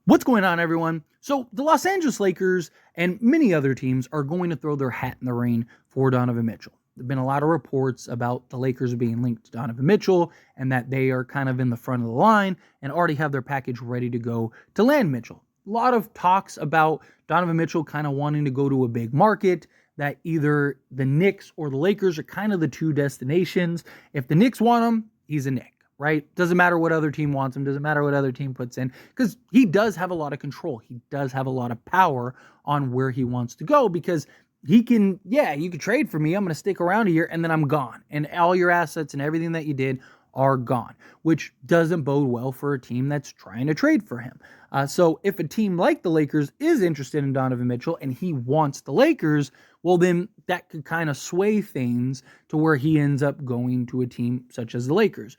What's going on, everyone? So, the Los Angeles Lakers and many other teams are going to throw their hat in the ring for Donovan Mitchell. There have been a lot of reports about the Lakers being linked to Donovan Mitchell and that they are kind of in the front of the line and already have their package ready to go to land Mitchell. A lot of talks about Donovan Mitchell kind of wanting to go to a big market, that either the Knicks or the Lakers are kind of the two destinations. If the Knicks want him, he's a Knick. Right? Doesn't matter what other team wants him. Doesn't matter what other team puts in, because he does have a lot of control. He does have a lot of power on where he wants to go, because he can, you can trade for me. I'm going to stick around a year and then I'm gone. And all your assets and everything that you did are gone, which doesn't bode well for a team that's trying to trade for him. So if a team like the Lakers is interested in Donovan Mitchell and he wants the Lakers, well, then that could kind of sway things to where he ends up going to a team such as the Lakers.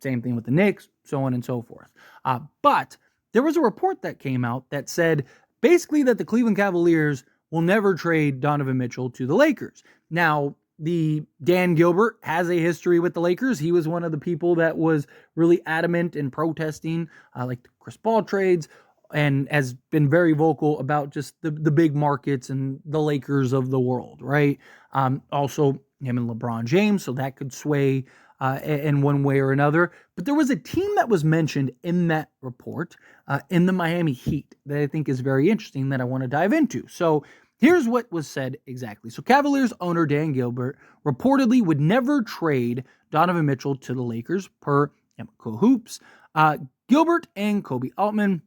Same thing with the Knicks, so on and so forth. But there was a report that came out that said basically that the Cleveland Cavaliers will never trade Donovan Mitchell to the Lakers. Now, the Dan Gilbert has a history with the Lakers. He was one of the people that was really adamant in protesting like the Chris Paul trades, and has been very vocal about just the big markets and the Lakers of the world, right? Also, him and LeBron James, so that could sway in one way or another. But there was a team that was mentioned in that report, in the Miami Heat, that I think is very interesting, that I want to dive into. So here's what was said exactly. So Cavaliers owner Dan Gilbert reportedly would never trade Donovan Mitchell to the Lakers, per Yamaco Hoops. Gilbert and Kobe Altman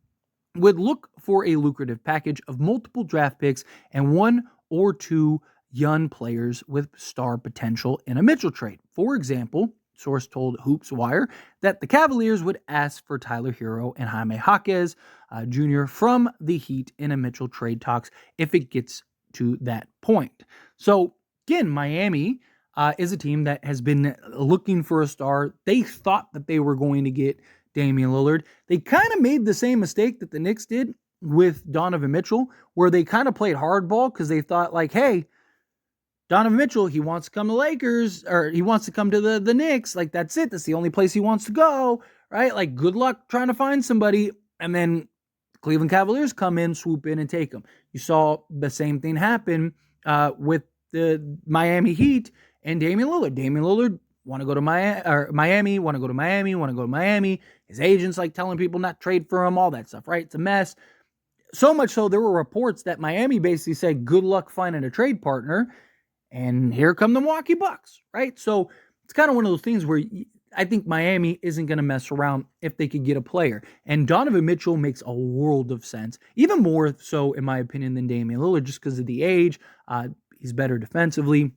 would look for a lucrative package of multiple draft picks and one or two young players with star potential in a Mitchell trade. For example, source told Hoops Wire that the Cavaliers would ask for Tyler Hero and Jaime Jaquez Jr. from the Heat in a Mitchell trade talks if it gets to that point. So again, Miami is a team that has been looking for a star. They thought that they were going to get Damian Lillard. They kind of made the same mistake that the Knicks did with Donovan Mitchell, where they kind of played hardball because they thought like, hey, Donovan Mitchell, he wants to come to Lakers, or he wants to come to the Knicks. Like, that's it. That's the only place he wants to go, right? Like, good luck trying to find somebody. And then Cleveland Cavaliers come in, swoop in, and take him. You saw the same thing happen with the Miami Heat and Damian Lillard. Damian Lillard want to go to Miami, want to go to Miami, want to go to Miami. His agent's like telling people not to trade for him, all that stuff, right? It's a mess. So much so, there were reports that Miami basically said, good luck finding a trade partner. And here come the Milwaukee Bucks, right? So it's kind of one of those things where I think Miami isn't going to mess around if they could get a player. And Donovan Mitchell makes a world of sense, even more so, in my opinion, than Damian Lillard, just because of the age. He's better defensively,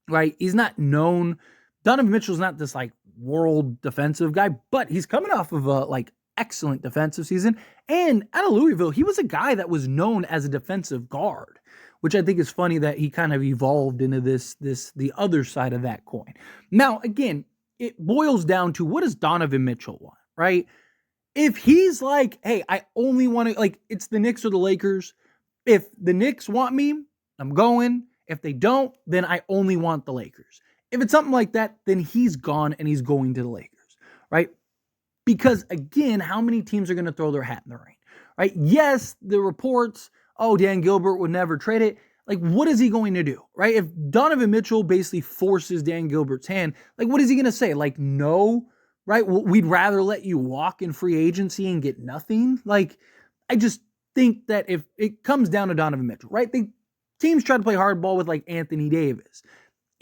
right? He's not known. Donovan Mitchell's not this like world defensive guy, but he's coming off of a excellent defensive season. And out of Louisville, he was a guy that was known as a defensive guard, which I think is funny that he kind of evolved into the other side of that coin. Now, again, it boils down to, what does Donovan Mitchell want, right? If he's like, hey, I only want to, like, it's the Knicks or the Lakers. If the Knicks want me, I'm going. If they don't, then I only want the Lakers. If it's something like that, then he's gone and he's going to the Lakers, right? Because, again, how many teams are going to throw their hat in the ring, right? Yes, the reports, oh, Dan Gilbert would never trade it. Like, what is he going to do, right? If Donovan Mitchell basically forces Dan Gilbert's hand, like, what is he going to say? Like, no, right? We'd rather let you walk in free agency and get nothing. Like, I just think that if it comes down to Donovan Mitchell, right? Teams try to play hardball with, like, Anthony Davis.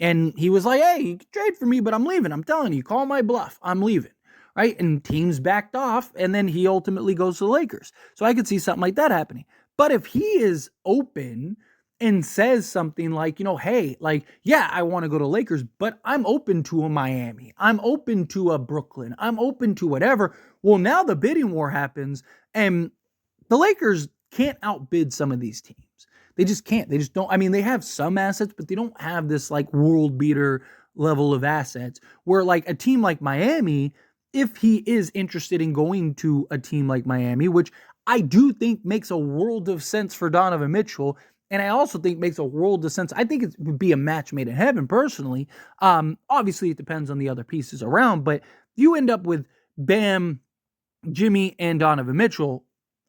And he was like, hey, you can trade for me, but I'm leaving. I'm telling you, call my bluff. I'm leaving. Right? And teams backed off, and then he ultimately goes to the Lakers. So I could see something like that happening. But if he is open and says something like, hey, like, yeah, I want to go to Lakers, but I'm open to a Miami. I'm open to a Brooklyn. I'm open to whatever. Well, now the bidding war happens, and the Lakers can't outbid some of these teams. They just can't. They just don't. I mean, they have some assets, but they don't have this like world beater level of assets where like a team like Miami, if he is interested in going to a team like Miami, which I do think makes a world of sense for Donovan Mitchell, and I also think makes a world of sense. I think it would be a match made in heaven, personally. Obviously, it depends on the other pieces around, but you end up with Bam, Jimmy, and Donovan Mitchell.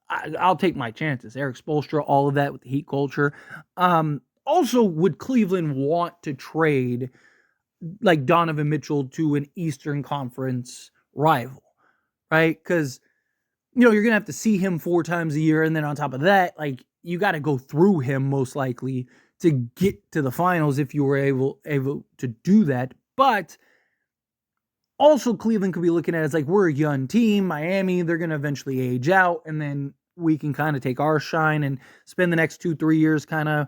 I'll take my chances. Eric Spoelstra, all of that with the Heat culture. Also, would Cleveland want to trade like Donovan Mitchell to an Eastern Conference rival, right? Because you're gonna have to see him 4 times a year, and then on top of that, like you got to go through him most likely to get to the finals if you were able to do that. But also, Cleveland could be looking at it as like we're a young team. Miami, they're gonna eventually age out, and then we can kind of take our shine and spend the next 2-3 years kind of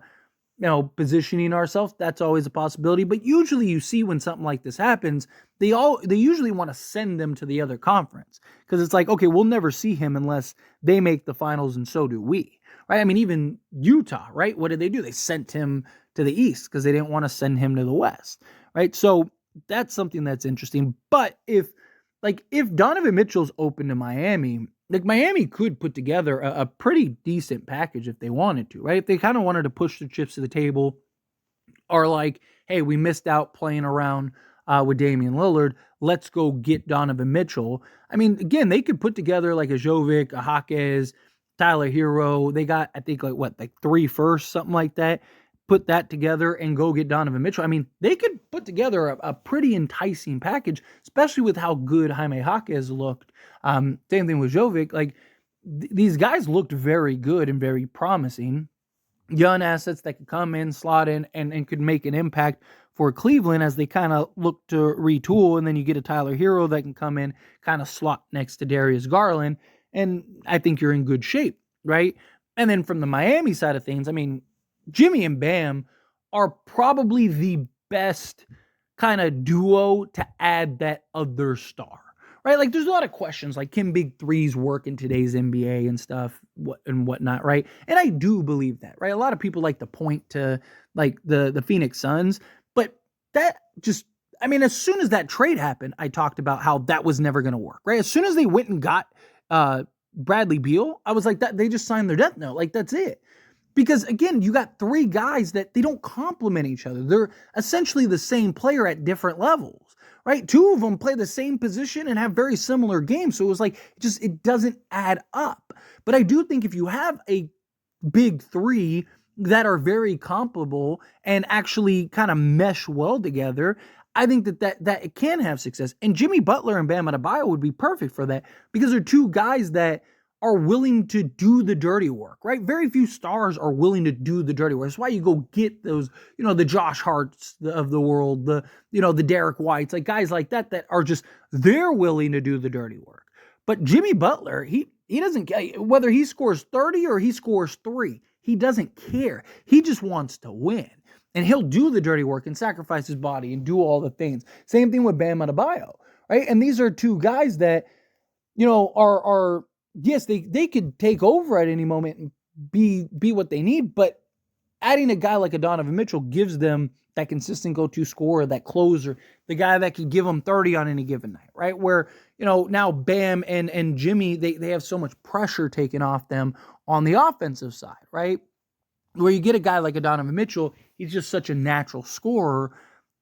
positioning ourselves. That's always a possibility. But usually you see when something like this happens, they usually want to send them to the other conference because it's like, okay, we'll never see him unless they make the finals, and so do we, right? I mean, even Utah, right? What did they do? They sent him to the East because they didn't want to send him to the West, right? So that's something that's interesting. But if Donovan Mitchell's open to Miami, like Miami could put together a pretty decent package if they wanted to, right? If they kind of wanted to push the chips to the table, or like, hey, we missed out playing around with Damian Lillard, let's go get Donovan Mitchell. I mean, again, they could put together like a Jovic, a Jaquez, Tyler Hero. They got, I think, like 3 firsts, something like that. Put that together and go get Donovan Mitchell. I mean, they could put together a pretty enticing package, especially with how good Jaime Jaquez looked. Same thing with Jovic. Like, these guys looked very good and very promising. Young assets that could come in, slot in, and could make an impact for Cleveland as they kind of look to retool. And then you get a Tyler Hero that can come in, kind of slot next to Darius Garland. And I think you're in good shape, right? And then from the Miami side of things, I mean, Jimmy and Bam are probably the best kind of duo to add that other star, right? Like, there's a lot of questions, like, can big threes work in today's NBA and stuff and whatnot, right? And I do believe that, right? A lot of people like to point to, like, the Phoenix Suns, but that just, I mean, as soon as that trade happened, I talked about how that was never going to work, right? As soon as they went and got Bradley Beal, I was like, that they just signed their death note. Like, that's it. Because, again, you got 3 guys that they don't complement each other. They're essentially the same player at different levels, right? 2 of them play the same position and have very similar games. So it was like, it doesn't add up. But I do think if you have a big 3 that are very comparable and actually kind of mesh well together, I think that it can have success. And Jimmy Butler and Bam Adebayo would be perfect for that because they're 2 guys that are willing to do the dirty work, right? Very few stars are willing to do the dirty work. That's why you go get those, the Josh Harts of the world, the Derek Whites, like guys like that are just, they're willing to do the dirty work. But Jimmy Butler, he doesn't care whether he scores 30 or he scores 3. He doesn't care. He just wants to win. And he'll do the dirty work and sacrifice his body and do all the things. Same thing with Bam Adebayo, right? And these are 2 guys that, are yes, they could take over at any moment and be what they need, but adding a guy like a Donovan Mitchell gives them that consistent go-to scorer, that closer, the guy that could give them 30 on any given night, right? Where, now Bam and Jimmy, they have so much pressure taken off them on the offensive side, right? Where you get a guy like a Donovan Mitchell, he's just such a natural scorer.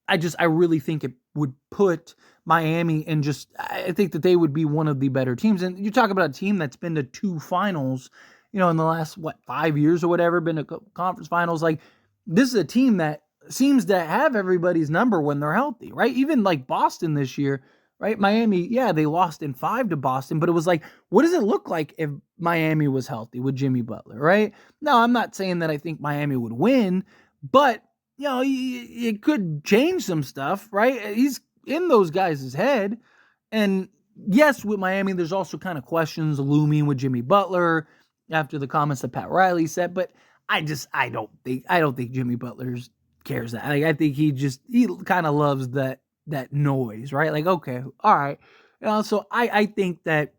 I really think it would put Miami and I think that they would be one of the better teams. And you talk about a team that's been to 2 finals, in the last, 5 years or whatever, been to conference finals. Like, this is a team that seems to have everybody's number when they're healthy, right? Even like Boston this year, right? Miami, yeah, they lost in 5 to Boston, but it was like, what does it look like if Miami was healthy with Jimmy Butler, right? Now, I'm not saying that I think Miami would win, but it could change some stuff, right? He's in those guys' head. And yes, with Miami, there's also kind of questions looming with Jimmy Butler after the comments that Pat Riley said. But I don't think Jimmy Butler cares that. I think he kind of loves that noise, right? Like, okay, all right. So I think that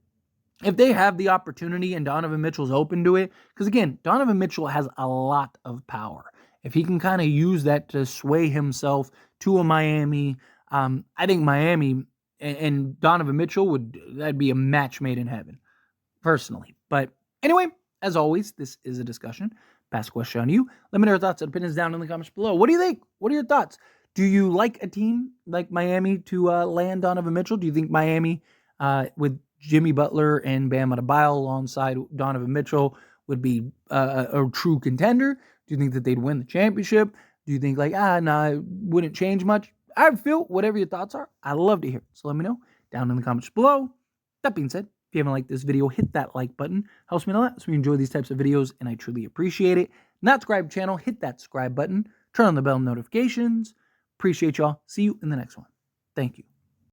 if they have the opportunity and Donovan Mitchell's open to it, because again, Donovan Mitchell has a lot of power. If he can kind of use that to sway himself to a Miami, I think Miami and Donovan Mitchell that'd be a match made in heaven, personally. But anyway, as always, this is a discussion. Pass question on you. Let me know your thoughts and opinions down in the comments below. What do you think? What are your thoughts? Do you like a team like Miami to land Donovan Mitchell? Do you think Miami, with Jimmy Butler and Bam Adebayo alongside Donovan Mitchell would be a true contender? Do you think that they'd win the championship? Do you think it wouldn't change much? I feel whatever your thoughts are, I'd love to hear it. So let me know down in the comments below. That being said, if you haven't liked this video, hit that like button. Helps me a lot so we enjoy these types of videos, and I truly appreciate it. Not subscribe to the channel, hit that subscribe button. Turn on the bell notifications. Appreciate y'all. See you in the next one. Thank you.